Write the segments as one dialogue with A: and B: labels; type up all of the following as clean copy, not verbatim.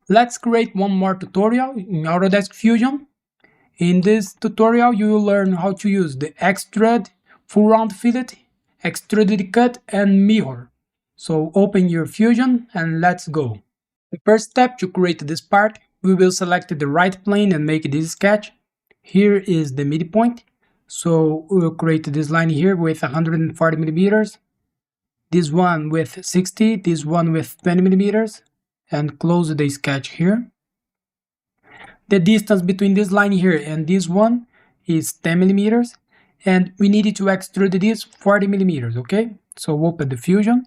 A: Let's create one more tutorial in Autodesk Fusion. In this tutorial, you will learn how to use the Extrude, full round fillet, extruded cut, and mirror. So open your Fusion and let's go. The first step to create this part, we will select the right plane and make this sketch. Here is the midpoint. So we will create this line here with 140 millimeters. This one with 60, this one with 20 millimeters. And close the sketch here. The distance between this line here and this one is 10 millimeters, and we need to extrude this 40 millimeters, okay? So open the Fusion,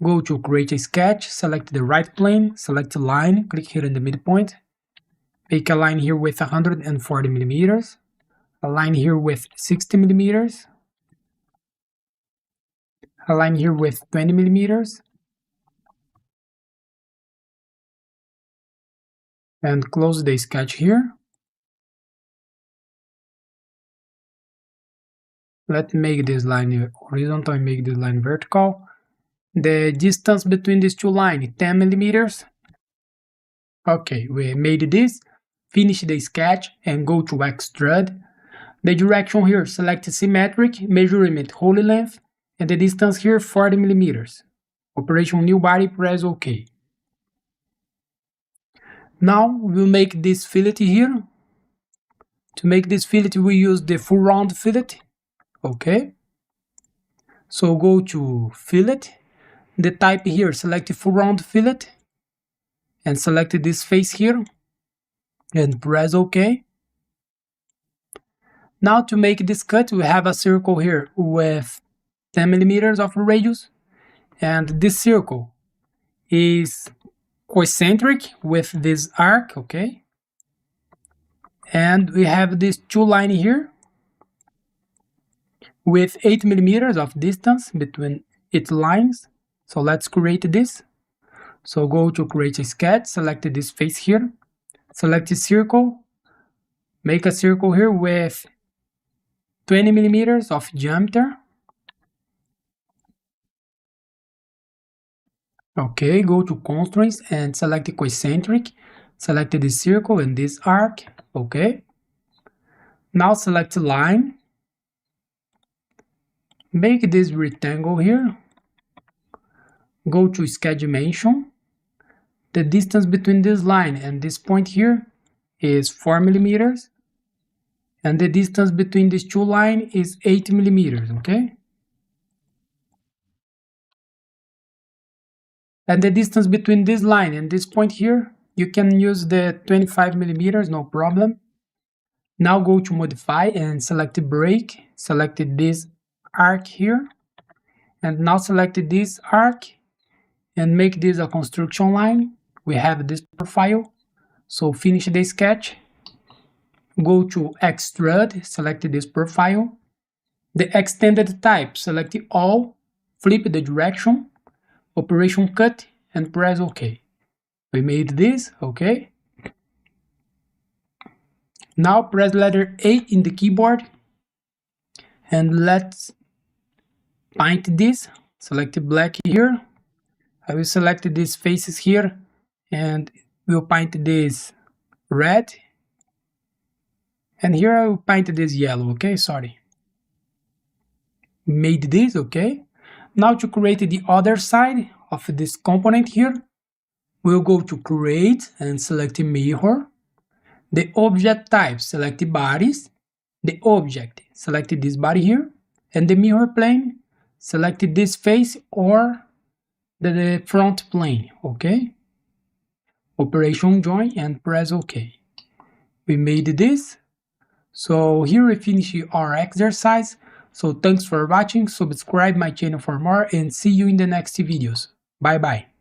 A: go to create a sketch, select the right plane, select a line, click here in the midpoint, make a line here with 140 millimeters, a line here with 60 millimeters, a line here with 20 millimeters, and close the sketch here. Let's make this line horizontal and make this line vertical. The distance between these two lines, 10 millimeters. Okay, we made this. Finish the sketch and go to Extrude. The direction here, select symmetric, measurement whole length, and the distance here, 40 millimeters. Operation new body, press OK. Now we'll make this fillet here. To make this fillet, we use the full round fillet. Okay. So go to fillet. The type here, select full round fillet. And select this face here. And press OK. Now to make this cut, we have a circle here with 10 millimeters of radius. And this circle is concentric with this arc, okay? And we have these two lines here with 8 millimeters of distance between its lines. So let's create this. So go to create a sketch, select this face here, select a circle, make a circle here with 20 millimeters of diameter. Okay, go to constraints and select concentric, select this circle and this arc, okay. Now select line, make this rectangle here, go to sketch dimension, the distance between this line and this point here is 4 millimeters, and the distance between these two lines is 8 millimeters, okay. And the distance between this line and this point here, you can use the 25 millimeters, no problem. Now go to modify and select break, select this arc here, and now select this arc and make this a construction line. We have this profile, so finish the sketch, go to Extrude, select this profile, the extended type, select all, flip the direction, operation cut, and press OK. We made this, okay. Now press letter A in the keyboard and let's paint this. Select black here. I will select these faces here and we'll paint this red. And here I will paint this yellow, okay, sorry. Made this, okay. Now to create the other side of this component here, we'll go to create and select mirror. The object type, select bodies. The object, select this body here. And the mirror plane, select this face or the front plane, okay. Operation join and press OK. We made this. So here we finish our exercise. So thanks for watching, subscribe my channel for more and see you in the next videos. Bye bye.